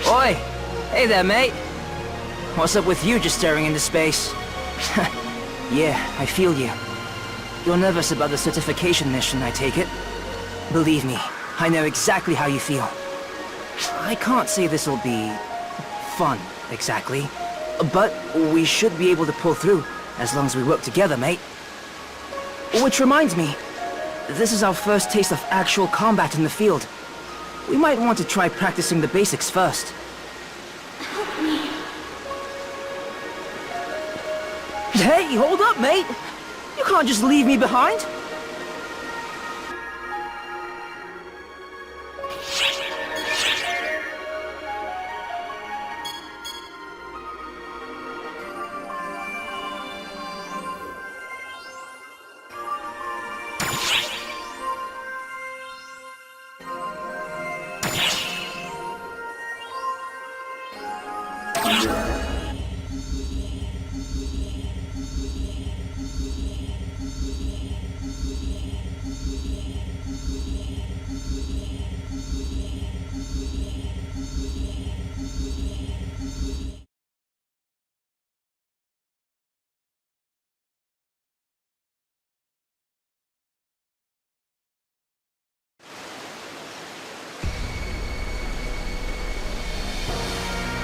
Oi! Hey there, mate. What's up with you just staring into space? Yeah, I feel you. You're nervous about the certification mission, I take it? Believe me, I know exactly how you feel. I can't say this'll be... fun, exactly. But we should be able to pull through, as long as we work together, mate. Which reminds me, this is our first taste of actual combat in the field. We might want to try practicing the basics first. Help me. Hey, hold up, mate! You can't just leave me behind!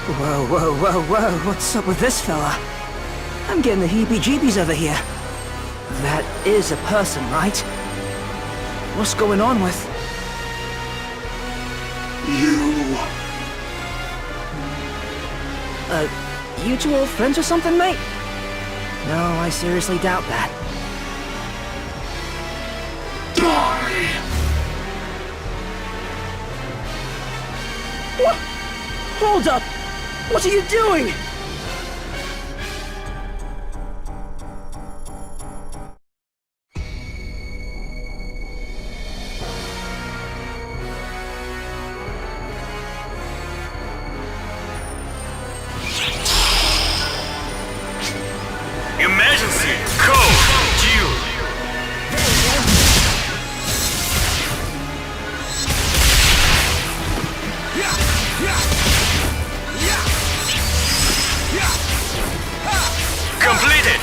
Whoa, whoa, whoa, whoa, what's up with this fella? I'm getting the heebie-jeebies over here. That is a person, right? What's going on with... You... You two old friends or something, mate? No, I seriously doubt that. Die! What? Hold up! What are you doing? Emergency code due. Completed.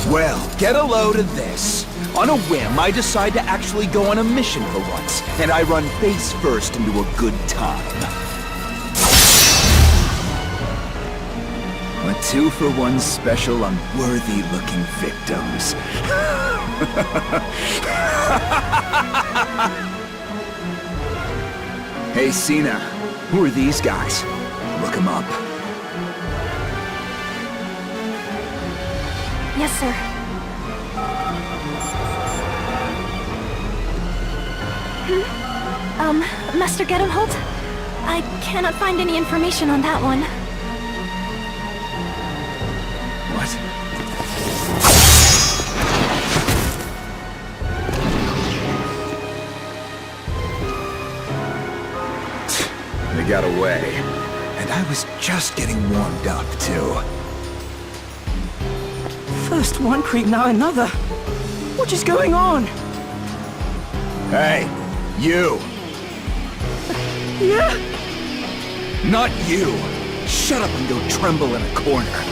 Well, get a load of this. On a whim, I decide to actually go on a mission for once, and I run face first into a good time. A 2-for-1 special on worthy-looking victims. Hey, Cena, who are these guys? Look them up. Yes, sir. Master Gedenholt? I cannot find any information on that one. What? They got away. And I was just getting warmed up, too. First one creep, now another. What is going on? Hey, you! Yeah? Not you! Shut up and go tremble in a corner.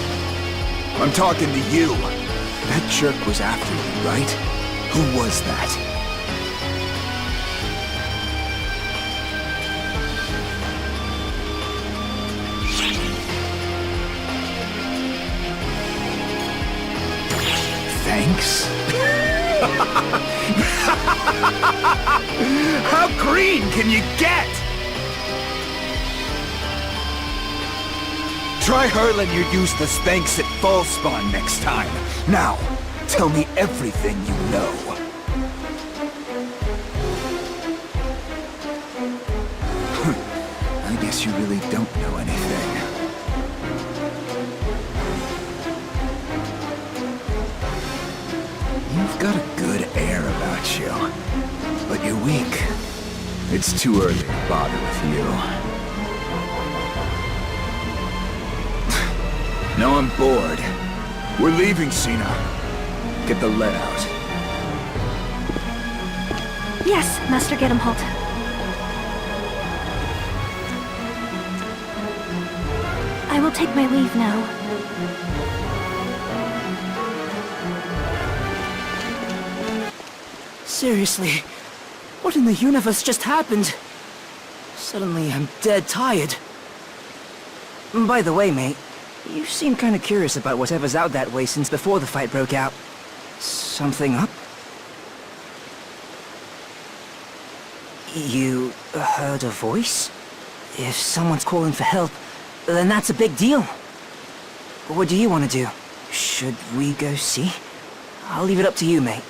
I'm talking to you. That jerk was after you, right? Who was that? Thanks? How green can you get? Try hurling your useless thanks at Fallspawn next time. Now, tell me everything you know. I guess you really don't know anything. You've got a good air about you, but you're weak. It's too early to bother with you. No, I'm bored. We're leaving, Cena. Get the lead out. Yes, Master Gedemholt. I will take my leave now. Seriously, what in the universe just happened? Suddenly, I'm dead tired. By the way, mate, you seem kind of curious about whatever's out that way since before the fight broke out. Something up? You heard a voice? If someone's calling for help, then that's a big deal. What do you want to do? Should we go see? I'll leave it up to you, mate.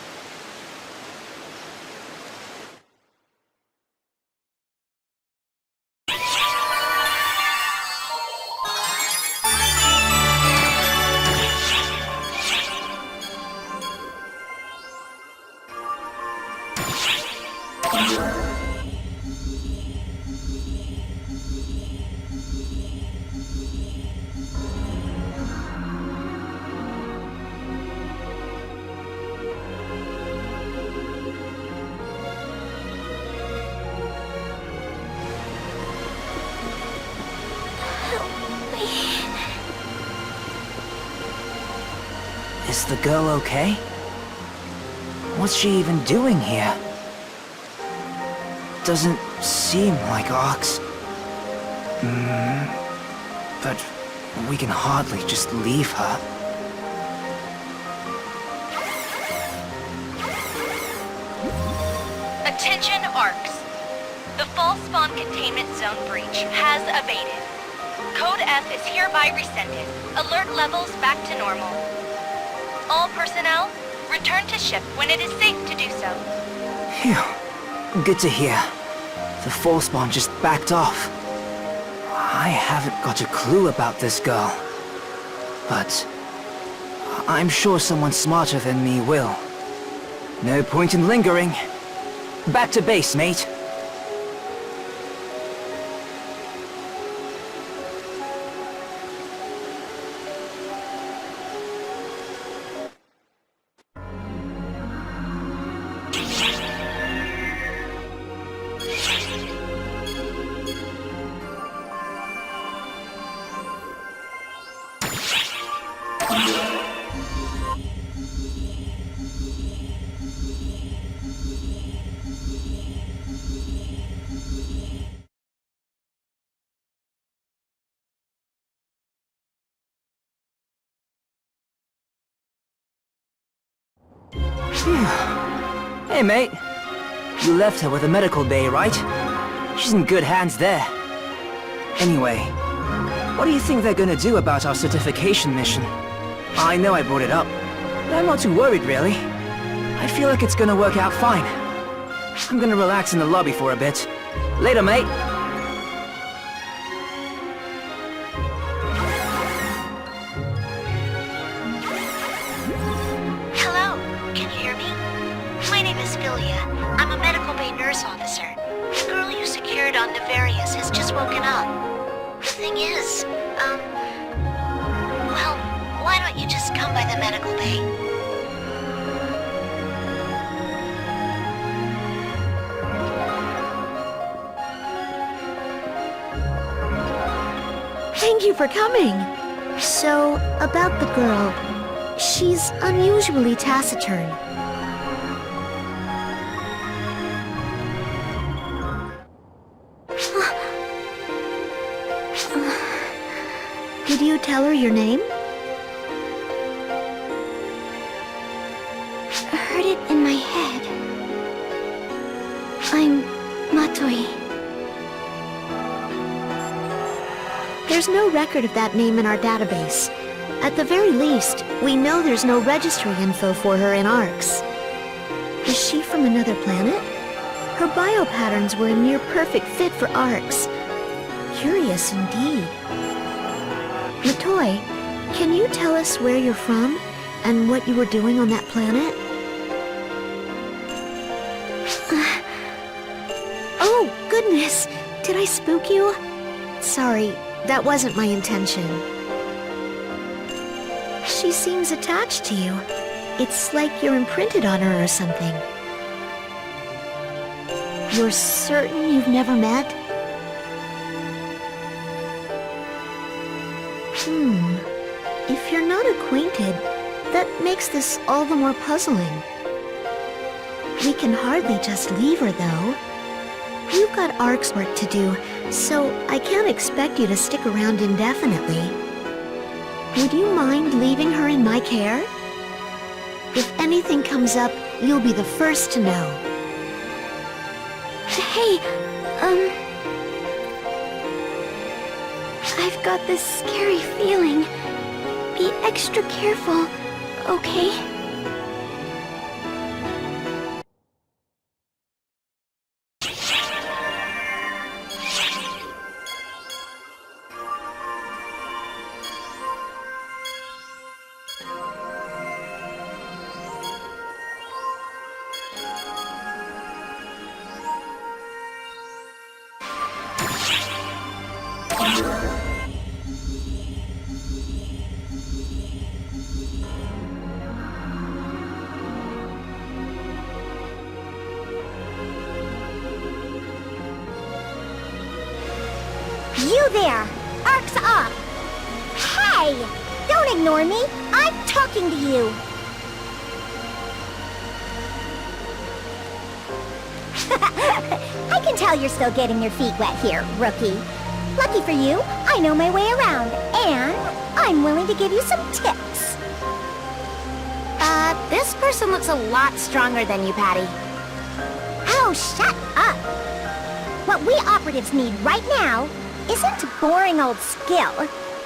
Is the girl okay? What's she even doing here? Doesn't seem like Ox. But we can hardly just leave her. Attention ARCs. The false spawn containment zone breach has abated. Code F is hereby rescinded. Alert levels back to normal. All personnel, return to ship when it is safe to do so. Phew. Good to hear. The Fallspawn just backed off. I haven't got a clue about this girl. But I'm sure someone smarter than me will. No point in lingering. Back to base, mate. Hey, mate. You left her with a medical bay, right? She's in good hands there. Anyway, what do you think they're gonna do about our certification mission? I know I brought it up, but I'm not too worried, really. I feel like it's gonna work out fine. I'm gonna relax in the lobby for a bit. Later, mate. Hello, can you hear me? My name is Philia. I'm a medical bay nurse officer. The girl you secured on Nefarious has just woken up. The thing is, well, why don't you just come by the medical bay? Thank you for coming. So, about the girl, She's unusually taciturn. Did you tell her your name? I heard it in my head. I'm Matoi. There's no record of that name in our database. At the very least, we know there's no registry info for her in ARX. Is she from another planet? Her biopatterns were a near-perfect fit for ARX. Curious indeed. Matoi, can you tell us where you're from and what you were doing on that planet? Oh, goodness! Did I spook you? Sorry, that wasn't my intention. She seems attached to you. It's like you're imprinted on her or something. You're certain you've never met? If you're not acquainted, that makes this all the more puzzling. We can hardly just leave her, though. You've got ARC's work to do, so I can't expect you to stick around indefinitely. Would you mind leaving her in my care? If anything comes up, you'll be the first to know. Hey, I've got this scary feeling. Be extra careful, okay? You there! Arc's up! Hey! Don't ignore me! I'm talking to you! I can tell you're still getting your feet wet here, rookie. Lucky for you, I know my way around, and I'm willing to give you some tips. This person looks a lot stronger than you, Patty. Oh, shut up! What we operatives need right now isn't boring old skill.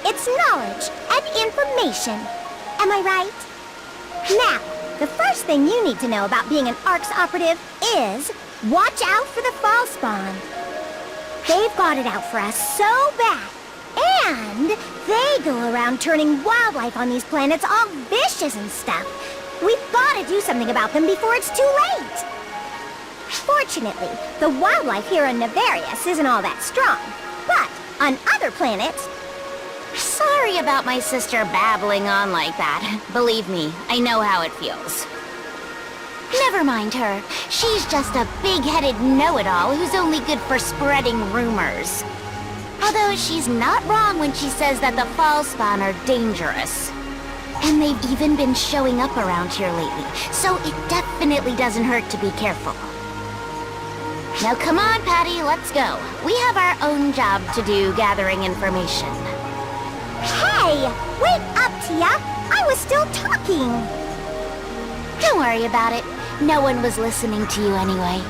It's knowledge and information. Am I right? Now, the first thing you need to know about being an ARX operative is watch out for the fall spawn. They've got it out for us so bad. And they go around turning wildlife on these planets all vicious and stuff. We've got to do something about them before it's too late. Fortunately, the wildlife here on Navarius isn't all that strong. But on other planets... Sorry about my sister babbling on like that. Believe me, I know how it feels. Never mind her. She's just a big-headed know-it-all who's only good for spreading rumors. Although she's not wrong when she says that the fall spawn are dangerous. And they've even been showing up around here lately, so it definitely doesn't hurt to be careful. Now come on, Patty, let's go. We have our own job to do gathering information. Hey! Wait up, Tia! I was still talking! Don't worry about it. No one was listening to you anyway.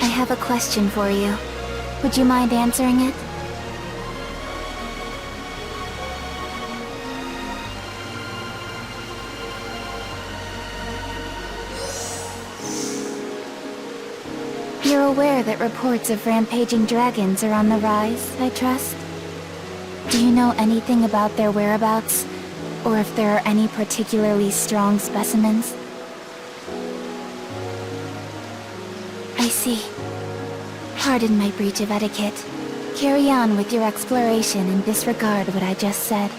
I have a question for you. Would you mind answering it? You're aware that reports of rampaging dragons are on the rise, I trust? Do you know anything about their whereabouts? Or if there are any particularly strong specimens? I see. Pardon my breach of etiquette. Carry on with your exploration and disregard what I just said.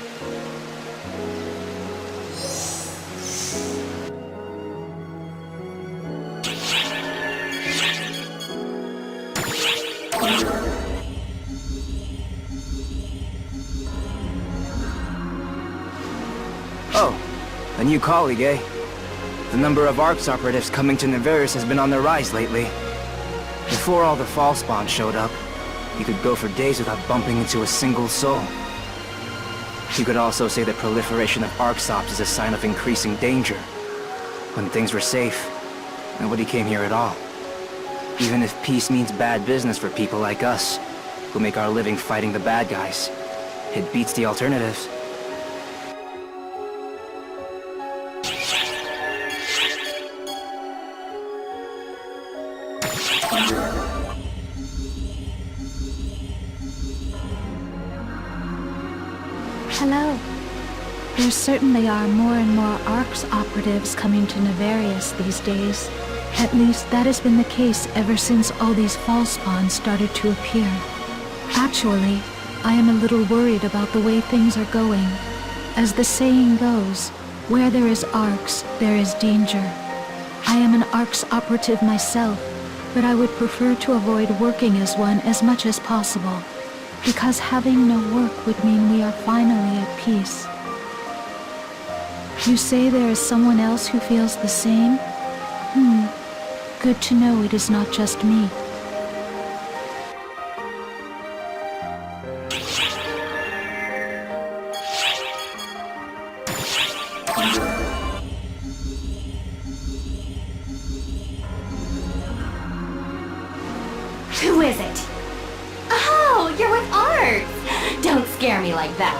Oh, a new colleague, eh? The number of ARCS operatives coming to Neveris has been on the rise lately. Before all the fall spawns showed up, you could go for days without bumping into a single soul. You could also say the proliferation of ARCSops is a sign of increasing danger. When things were safe, nobody came here at all. Even if peace means bad business for people like us, who make our living fighting the bad guys, it beats the alternatives. Hello. There certainly are more and more ARCS operatives coming to Nevarius these days. At least that has been the case ever since all these fall spawns started to appear. Actually, I am a little worried about the way things are going. As the saying goes, where there is ARCS, there is danger. I am an ARCS operative myself, but I would prefer to avoid working as one as much as possible. Because having no work would mean we are finally at peace. You say there is someone else who feels the same? Good to know it is not just me. Who is it? Oh, you're with Arts! Don't scare me like that.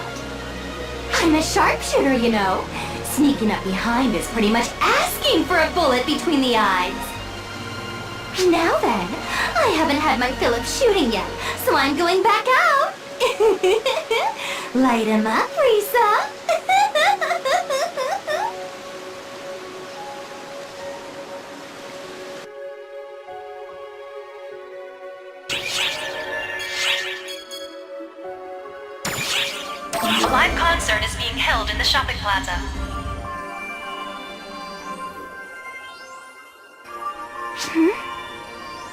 I'm a sharpshooter, you know. Sneaking up behind is pretty much asking for a bullet between the eyes. Now then, I haven't had my fill of shooting yet, so I'm going back out. Light 'em up, Risa. A live concert is being held in the shopping plaza.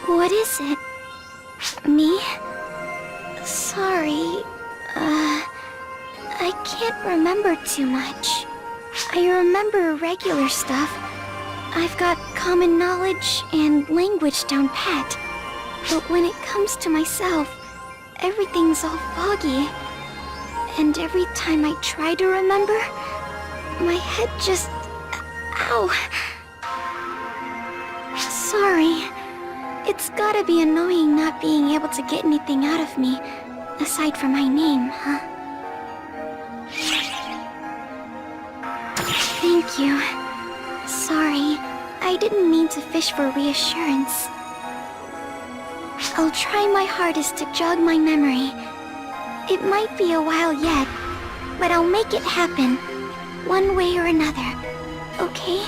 What is it? Me? Sorry. I can't remember too much. I remember regular stuff. I've got common knowledge and language down pat. But when it comes to myself, everything's all foggy. And every time I try to remember, my head just... Ow! Sorry. It's gotta be annoying not being able to get anything out of me, aside from my name, huh? Thank you. Sorry, I didn't mean to fish for reassurance. I'll try my hardest to jog my memory. It might be a while yet, but I'll make it happen, one way or another, okay?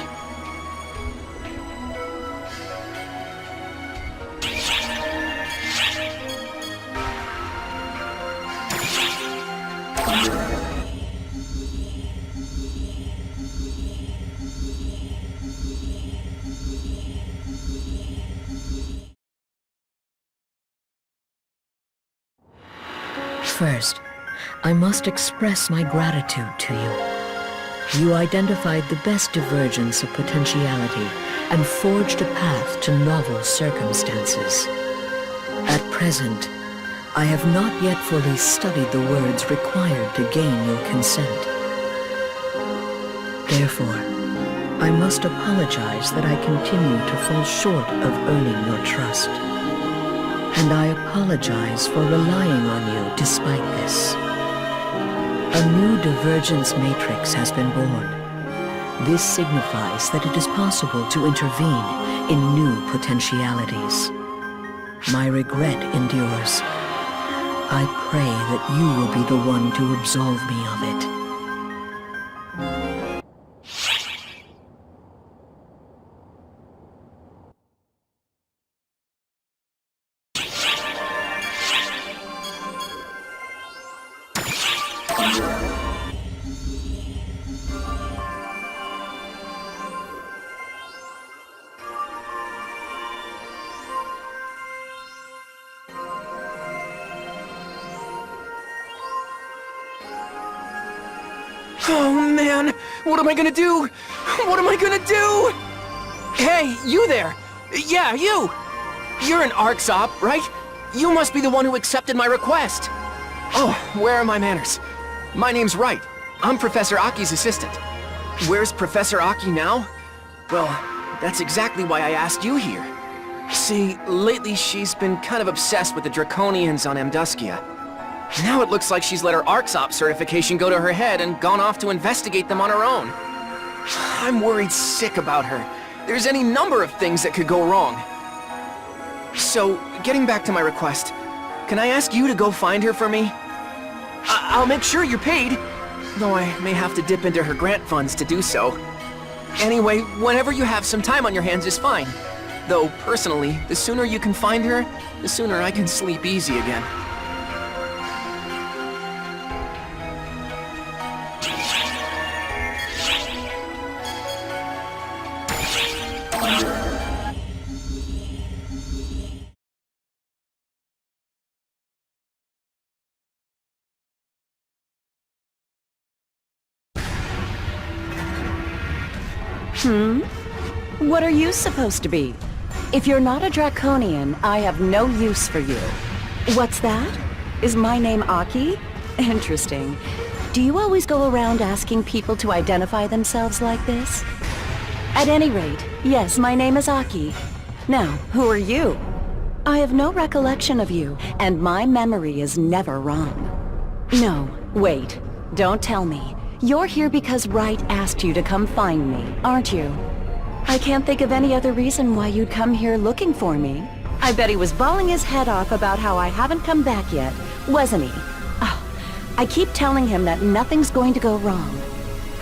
First, I must express my gratitude to you. You identified the best divergence of potentiality and forged a path to novel circumstances. At present, I have not yet fully studied the words required to gain your consent. Therefore, I must apologize that I continue to fall short of earning your trust. And I apologize for relying on you despite this. A new divergence matrix has been born. This signifies that it is possible to intervene in new potentialities. My regret endures. I pray that you will be the one to absolve me of it. Oh man, what am I gonna do? What am I gonna do? Hey, you there! Yeah, you! You're an ARCS op, right? You must be the one who accepted my request. Oh, where are my manners? My name's Wright. I'm Professor Aki's assistant. Where's Professor Aki now? Well, that's exactly why I asked you here. See, lately she's been kind of obsessed with the Draconians on Amduskia. Now it looks like she's let her ARCS op certification go to her head and gone off to investigate them on her own. I'm worried sick about her. There's any number of things that could go wrong. So, getting back to my request, can I ask you to go find her for me? I'll make sure you're paid, though I may have to dip into her grant funds to do so. Anyway, whenever you have some time on your hands is fine. Though, personally, the sooner you can find her, the sooner I can sleep easy again. What are you supposed to be? If you're not a Draconian, I have no use for you. What's that? Is my name Aki? Interesting. Do you always go around asking people to identify themselves like this? At any rate, yes, my name is Aki. Now, who are you? I have no recollection of you, and my memory is never wrong. No, wait. Don't tell me. You're here because Wright asked you to come find me, aren't you? I can't think of any other reason why you'd come here looking for me. I bet he was bawling his head off about how I haven't come back yet, wasn't he? Oh, I keep telling him that nothing's going to go wrong.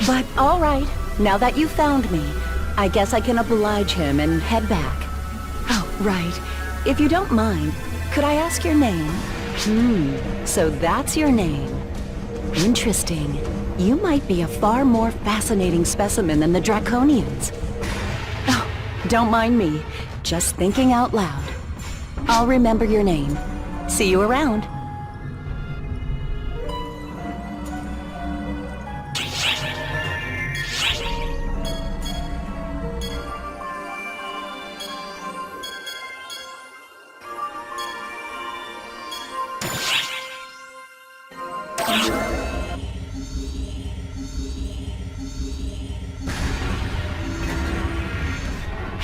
But all right, now that you found me, I guess I can oblige him and head back. Oh, right. If you don't mind, could I ask your name? So that's your name. Interesting. You might be a far more fascinating specimen than the Draconians. Oh, don't mind me. Just thinking out loud. I'll remember your name. See you around.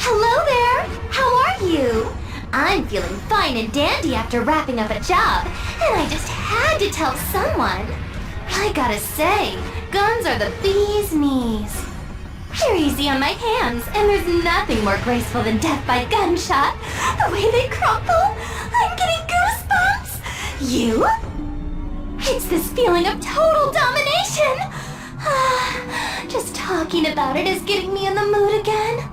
Hello there! How are you? I'm feeling fine and dandy after wrapping up a job, and I just had to tell someone. I gotta say, guns are the bee's knees. They're easy on my hands, and there's nothing more graceful than death by gunshot. The way they crumple, I'm getting goosebumps. You? It's this feeling of total domination. Just talking about it is getting me in the mood again.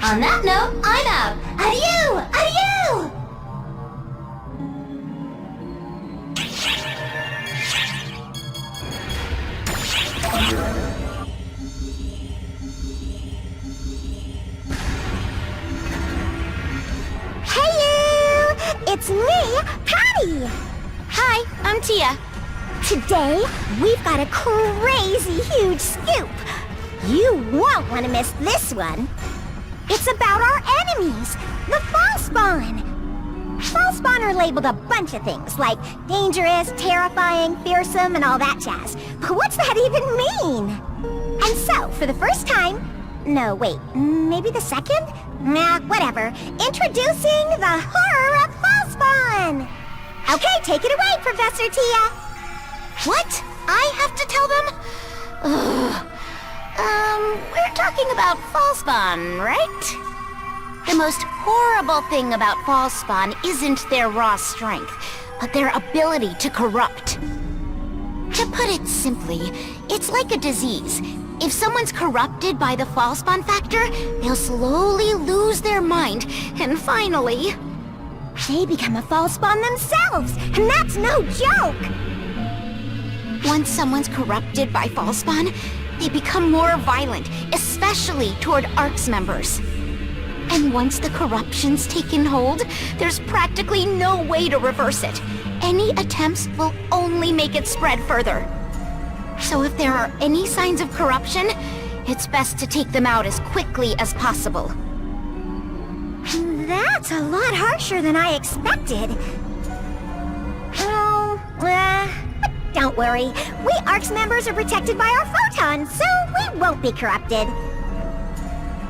On that note, I'm out. Adieu! Adieu! Hey you! It's me, Patty! Hi, I'm Tia. Today, we've got a crazy huge scoop. You won't want to miss this one. It's about our enemies, the Falspawn. Falspawn are labeled a bunch of things, like dangerous, terrifying, fearsome, and all that jazz. But what's that even mean? And so, for the first time... No, wait, maybe the second? Nah, whatever. Introducing the horror of Falspawn! Okay, take it away, Professor Tia! What? I have to tell them? Ugh. We're talking about Falspawn, right? The most horrible thing about Falspawn isn't their raw strength, but their ability to corrupt. To put it simply, it's like a disease. If someone's corrupted by the Falspawn factor, they'll slowly lose their mind, and finally... They become a Falspawn themselves, and that's no joke! Once someone's corrupted by Fallspawn, they become more violent, especially toward ARCS members. And once the corruption's taken hold, there's practically no way to reverse it. Any attempts will only make it spread further. So if there are any signs of corruption, it's best to take them out as quickly as possible. That's a lot harsher than I expected. Oh, don't worry. We ARCS members are protected by our photons, so we won't be corrupted.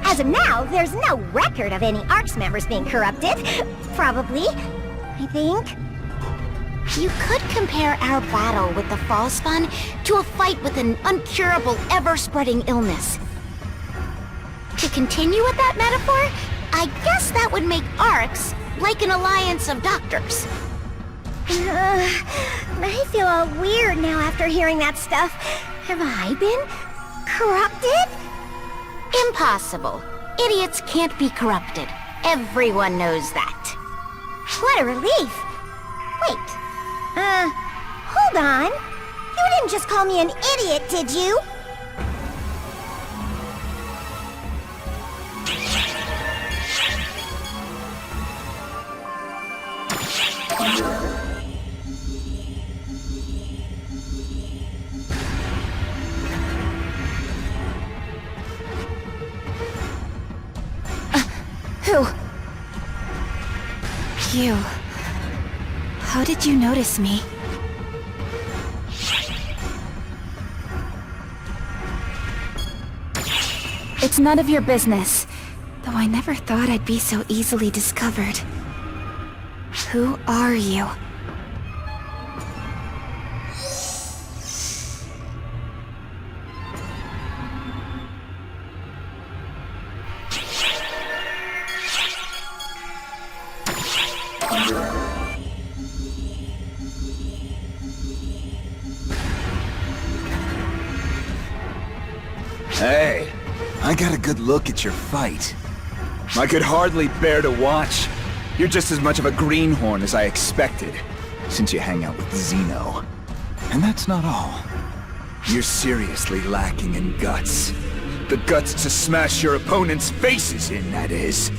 As of now, there's no record of any ARCS members being corrupted. Probably, I think. You could compare our battle with the Fallspawn to a fight with an uncurable, ever-spreading illness. To continue with that metaphor, I guess that would make ARCS like an alliance of doctors. I feel all weird now after hearing that stuff. Have I been corrupted? Impossible. Idiots can't be corrupted. Everyone knows that. What a relief. Wait. Hold on. You didn't just call me an idiot, did you? Who? You. How did you notice me? It's none of your business, though I never thought I'd be so easily discovered. Who are you? Hey, I got a good look at your fight. I could hardly bear to watch. You're just as much of a greenhorn as I expected, since you hang out with Xeno. And that's not all. You're seriously lacking in guts. The guts to smash your opponent's faces in, that is.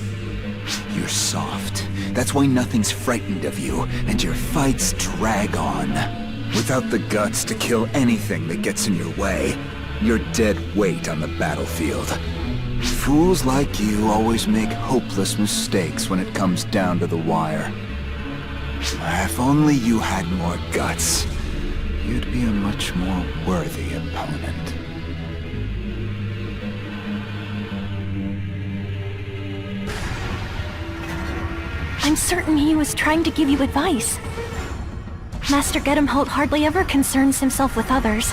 You're soft. That's why nothing's frightened of you, and your fights drag on. Without the guts to kill anything that gets in your way, you're dead weight on the battlefield. Fools like you always make hopeless mistakes when it comes down to the wire. If only you had more guts, you'd be a much more worthy opponent. I'm certain he was trying to give you advice. Master Gedemholt hardly ever concerns himself with others.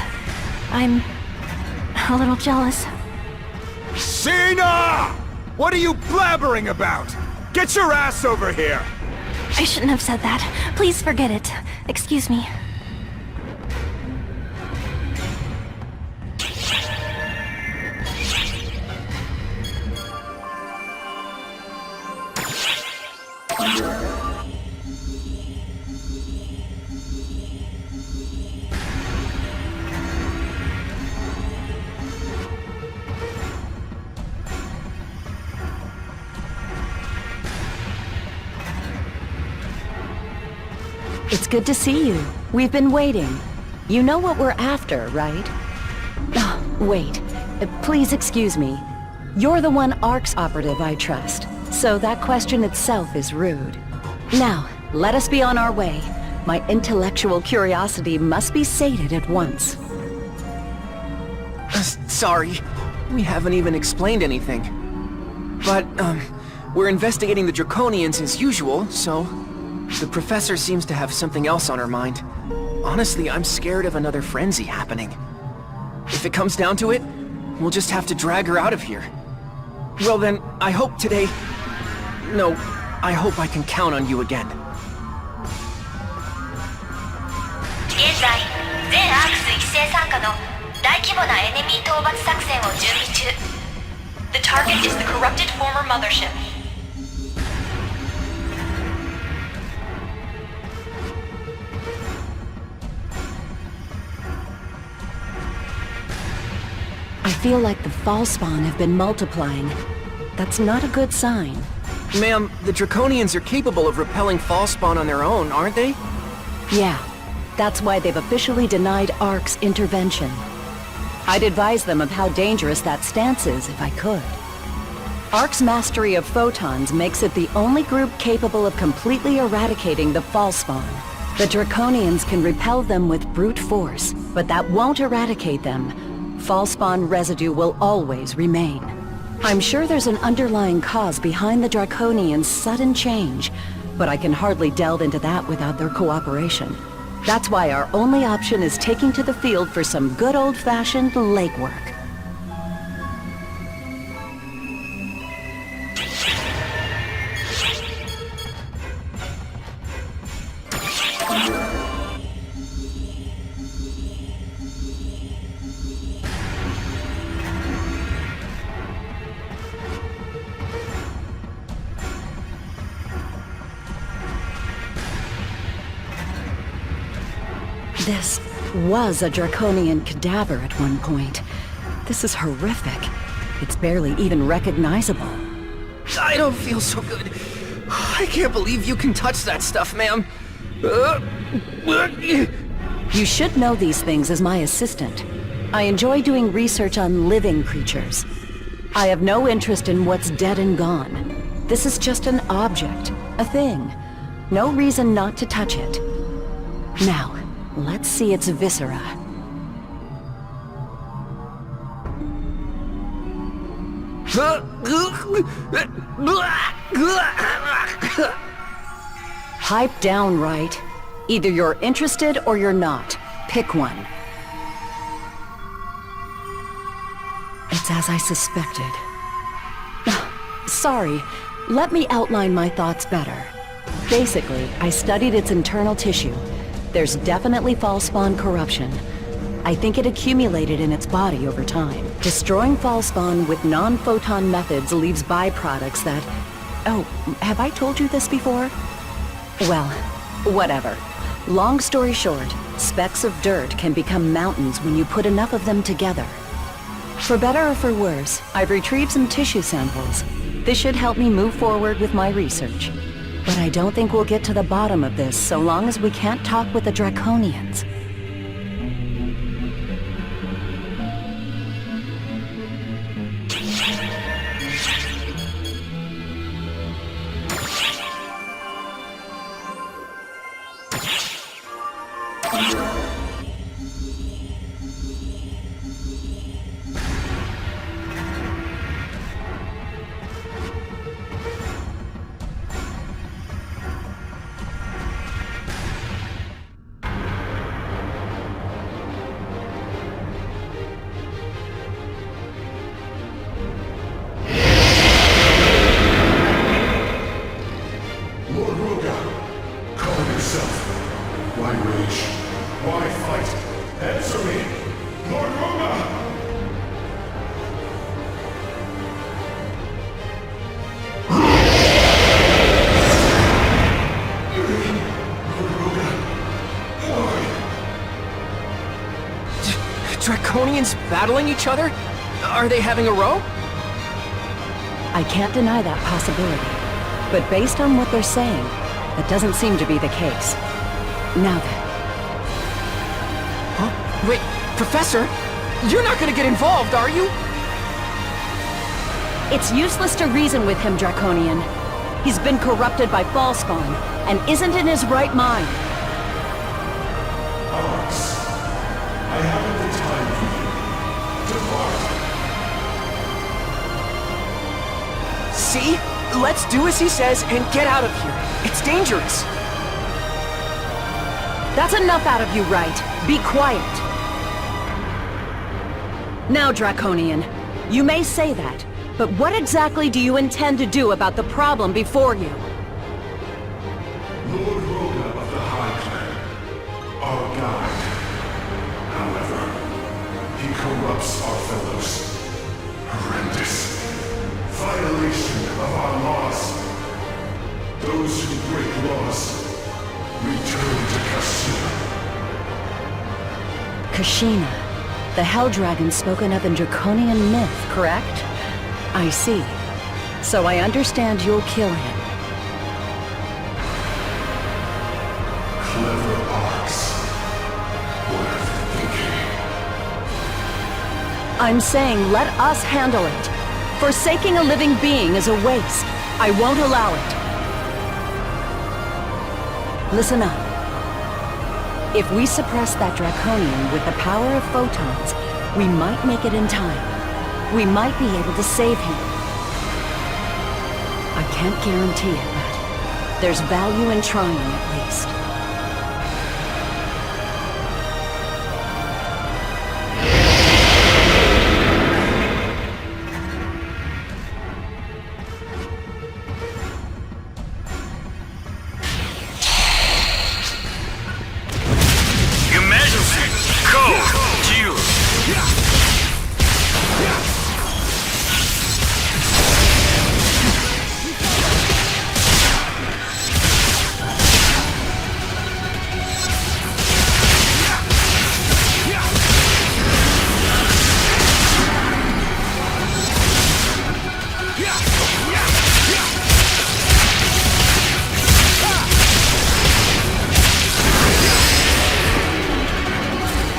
I'm a little jealous. Xena! What are you blabbering about? Get your ass over here! I shouldn't have said that. Please forget it. Excuse me. It's good to see you. We've been waiting. You know what we're after, right? Oh, wait. Please excuse me. You're the one ARCS operative I trust, so that question itself is rude. Now, let us be on our way. My intellectual curiosity must be sated at once. Sorry. We haven't even explained anything. But, we're investigating the Draconians as usual, so... The professor seems to have something else on her mind. Honestly, I'm scared of another frenzy happening. If it comes down to it, we'll just have to drag her out of here. Well then, I hope today... No, I hope I can count on you again. 現在、全アークス一斉参加の大規模なエネミー討伐作戦を準備中。The target is the corrupted former mothership. I feel like the fall spawn have been multiplying. That's not a good sign. Ma'am, the Draconians are capable of repelling fall spawn on their own, aren't they? Yeah, that's why they've officially denied ARC's intervention. I'd advise them of how dangerous that stance is if I could. ARC's mastery of photons makes it the only group capable of completely eradicating the fall spawn. The Draconians can repel them with brute force, but that won't eradicate them. Fall spawn residue will always remain. I'm sure there's an underlying cause behind the Draconians' sudden change, but I can hardly delve into that without their cooperation. That's why our only option is taking to the field for some good old-fashioned legwork. This was a Draconian cadaver at one point. This is horrific. It's barely even recognizable. I don't feel so good. I can't believe you can touch that stuff, ma'am. You should know these things as my assistant. I enjoy doing research on living creatures. I have no interest in what's dead and gone. This is just an object, a thing. No reason not to touch it. Now, let's see its viscera. Pipe down, right? Either you're interested or you're not. Pick one. It's as I suspected. Sorry, let me outline my thoughts better. Basically, I studied its internal tissue. There's definitely fall spawn corruption. I think it accumulated in its body over time. Destroying fall spawn with non-photon methods leaves byproducts that... Oh, have I told you this before? Well, whatever. Long story short, specks of dirt can become mountains when you put enough of them together. For better or for worse, I've retrieved some tissue samples. This should help me move forward with my research. But I don't think we'll get to the bottom of this so long as we can't talk with the Draconians. Draconians battling each other? Are they having a row? I can't deny that possibility. But based on what they're saying, that doesn't seem to be the case. Now then. Huh? Wait, Professor? You're not gonna get involved, are you? It's useless to reason with him, Draconian. He's been corrupted by Fallspawn, and isn't in his right mind. Alex, I haven't the time for you. Depart. See? Let's do as he says and get out of here. It's dangerous. That's enough out of you, right? Be quiet. Now, Draconian, you may say that, but what exactly do you intend to do about the problem before you? Lord Roga of the High Clan, our guide. However, he corrupts our fellows. Horrendous. Violation of our laws. Those who break laws return to Kashina. Kashina. The Hell Dragon spoken of in Draconian myth, correct? I see. So I understand you'll kill him. Clever Arx. What are they thinking? I'm saying let us handle it. Forsaking a living being is a waste. I won't allow it. Listen up. If we suppress that Draconian with the power of photons, we might make it in time. We might be able to save him. I can't guarantee it, but there's value in trying at least.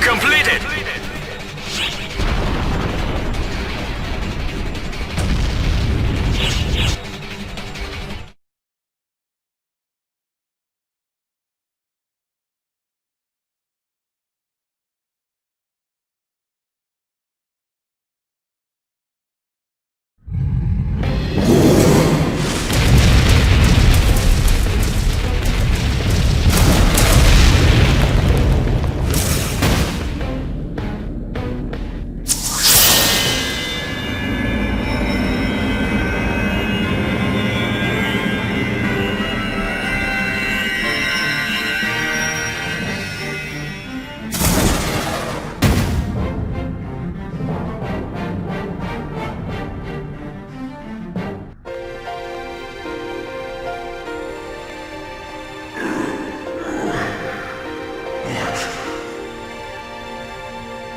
Completed!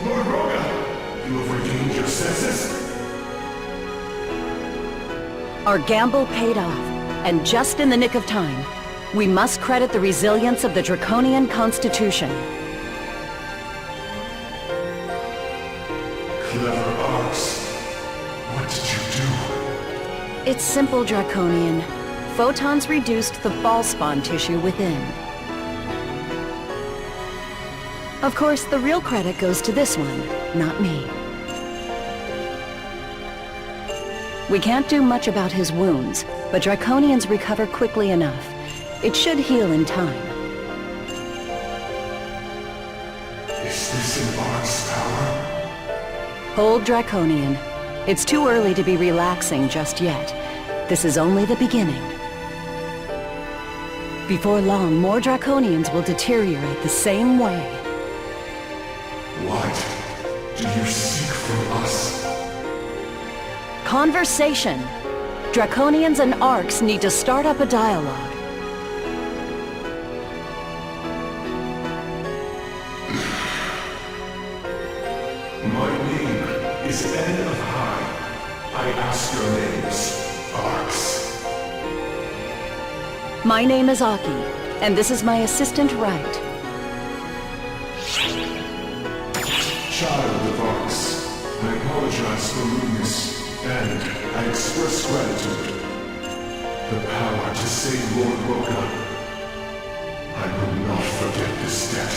Lord Roga, you have regained your senses? Our gamble paid off, and just in the nick of time. We must credit the resilience of the Draconian Constitution. Clever Arx. What did you do? It's simple, Draconian. Photons reduced the Ballspawn tissue within. Of course, the real credit goes to this one, not me. We can't do much about his wounds, but Draconians recover quickly enough. It should heal in time. Is this in Arx's power? Hold, Draconian. It's too early to be relaxing just yet. This is only the beginning. Before long, more Draconians will deteriorate the same way. What do you seek from us? Conversation. Draconians and Arx need to start up a dialogue. My name is Ed of High. I ask your names, Arx. My name is Aki, and this is my assistant, Wright. Child of Arx, I apologize for rudeness, and I express gratitude. The power to save Lord Roga. I will not forget this debt.